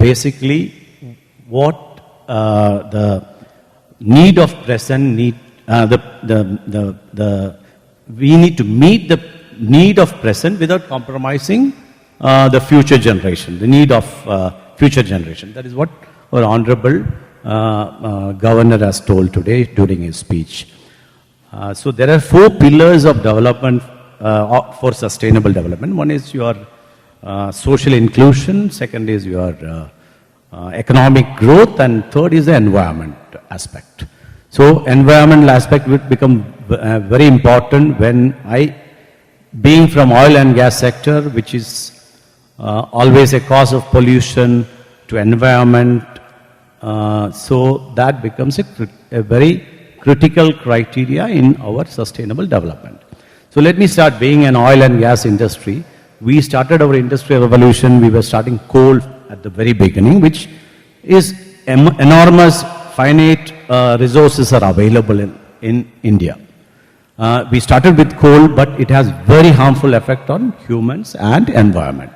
basically what the need of present need, we need to meet the need of present without compromising the future generation, the need of future generation. That is what our Honorable Governor has told today during his speech. So there are 4 pillars of development for sustainable development. One is your social inclusion, second is your economic growth, and third is the environment aspect. So environmental aspect will become very important when being from oil and gas sector, which is always a cause of pollution to environment, so that becomes a very critical criteria in our sustainable development. So let me start. Being an oil and gas industry, we started our industrial revolution. We were starting coal at the very beginning, which is enormous, finite resources are available in India. We started with coal, but it has very harmful effect on humans and environment.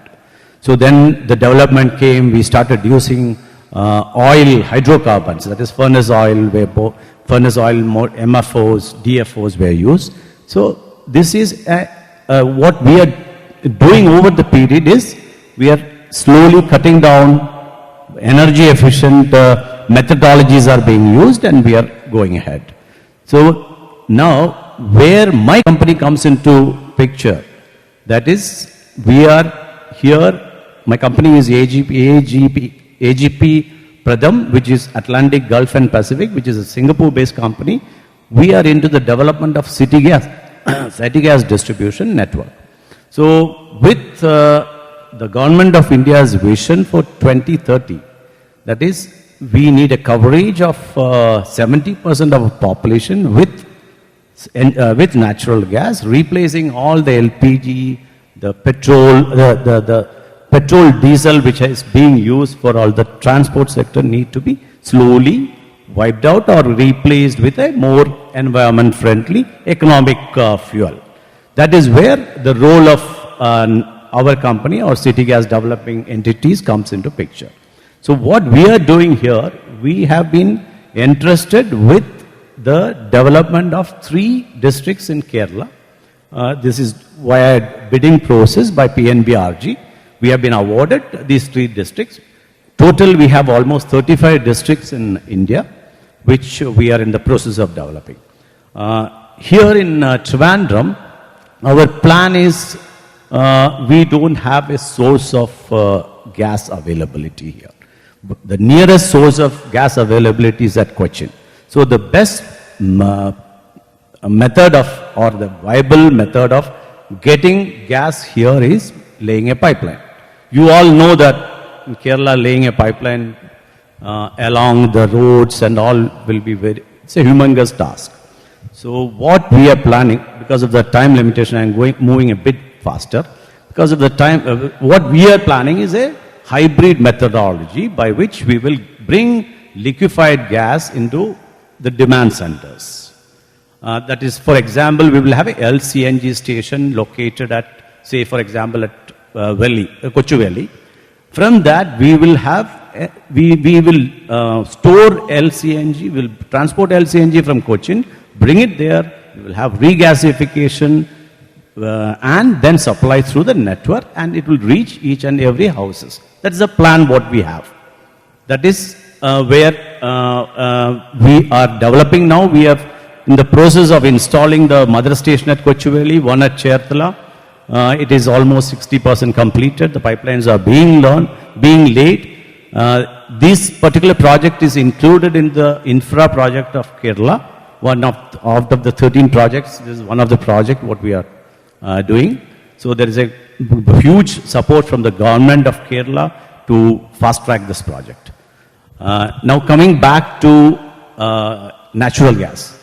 So then the development came. We started using oil, hydrocarbons, that is furnace oil, more MFOs, DFOs were used. So this is what we are doing over the period is we are slowly cutting down energy efficient methodologies are being used, and we are going ahead. So now where my company comes into picture, that is we are here, my company is AG&P Pratham, which is Atlantic, Gulf and Pacific, which is a Singapore-based company. We are into the development of city gas distribution network. So with the government of India's vision for 2030, that is we need a coverage of 70% of our population with natural gas, replacing all the LPG, the petrol, the petrol diesel which is being used for all the transport sector need to be slowly wiped out or replaced with a more environment friendly economic fuel. That is where the role of our company or city gas developing entities comes into picture. So what we are doing here, we have been entrusted with the development of 3 districts in Kerala. This is via bidding process by PNBRG. We have been awarded these 3 districts. Total, we have almost 35 districts in India, which we are in the process of developing. Here in Trivandrum, our plan is we don't have a source of gas availability here. The nearest source of gas availability is at Cochin. So the best method of, or the viable method of getting gas here is laying a pipeline. You all know that in Kerala laying a pipeline along the roads and all will be it's a humongous task. So what we are planning, because of the time limitation, I am moving a bit faster. Because of the time, what we are planning is a hybrid methodology by which we will bring liquefied gas into the demand centers. That is, for example, we will have a LCNG station located at, say, for example, at Kochuveli. From that, we will have, we will store LCNG, we will transport LCNG from Cochin, bring it there, we will have regasification, and then supply through the network, and it will reach each and every houses. That's the plan what we have. That is where we are developing now. We are in the process of installing the mother station at Kochuveli, one at Cherthala. It is almost 60% completed. The pipelines are being laid. This particular project is included in the infra project of Kerala. One of the 13 projects, this is one of the projects what we are doing. So there is a huge support from the government of Kerala to fast track this project. Now coming back to natural gas.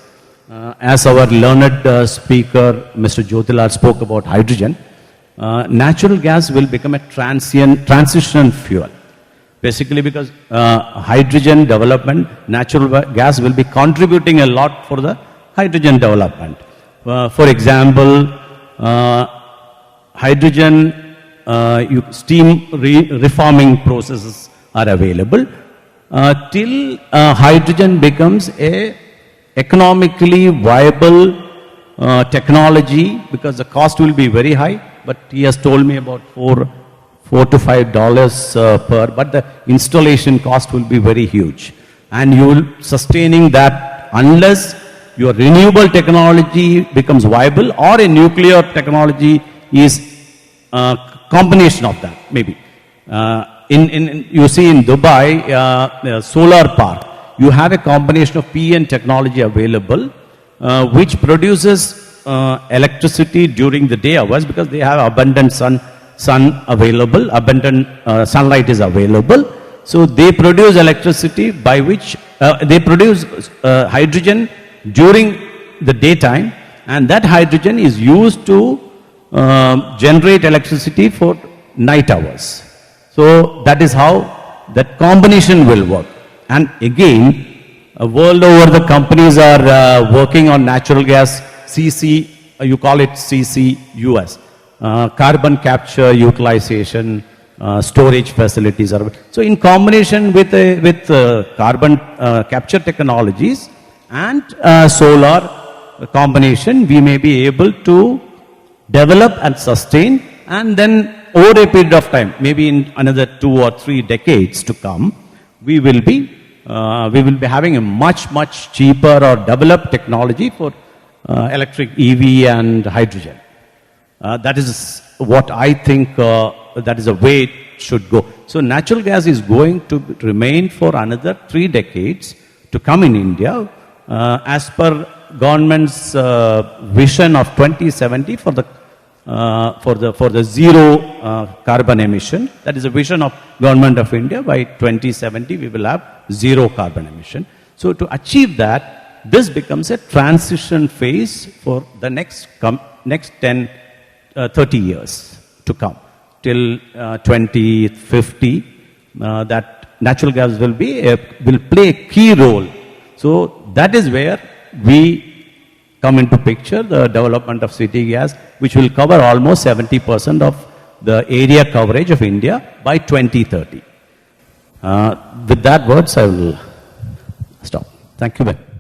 As our learned speaker, Mr. Jyotilal, spoke about hydrogen, natural gas will become a transition fuel. Basically because hydrogen development, natural gas will be contributing a lot for the hydrogen development. For example, hydrogen steam reforming processes are available till hydrogen becomes a economically viable technology, because the cost will be very high, but he has told me about $4 to $5 per, but the installation cost will be very huge. And you will sustaining that unless your renewable technology becomes viable, or a nuclear technology is a combination of that, maybe. You see in Dubai, solar park, you have a combination of PN technology available, which produces electricity during the day hours, because they have abundant sun available, abundant sunlight is available. So they produce electricity by which they produce hydrogen during the daytime, and that hydrogen is used to generate electricity for night hours. So that is how that combination will work. And again, world over the companies are working on natural gas, CC, you call it CCUS, carbon capture, utilization, storage facilities. So in combination with carbon capture technologies and solar combination, we may be able to develop and sustain, and then over a period of time, maybe in another 2 or 3 decades to come, we will be having a much cheaper or developed technology for electric EV and hydrogen. That is what I think that is the way it should go. So natural gas is going to remain for another 3 decades to come in India, as per government's vision of 2070 for the zero carbon emission. That is a vision of government of India. By 2070 we will have zero carbon emission. So to achieve that, this becomes a transition phase for the next 10, 30 years to come till 2050. That natural gas will play a key role. So that is where we come into picture, the development of city gas, which will cover almost 70% of the area coverage of India by 2030. With that words, I will stop. Thank you very much.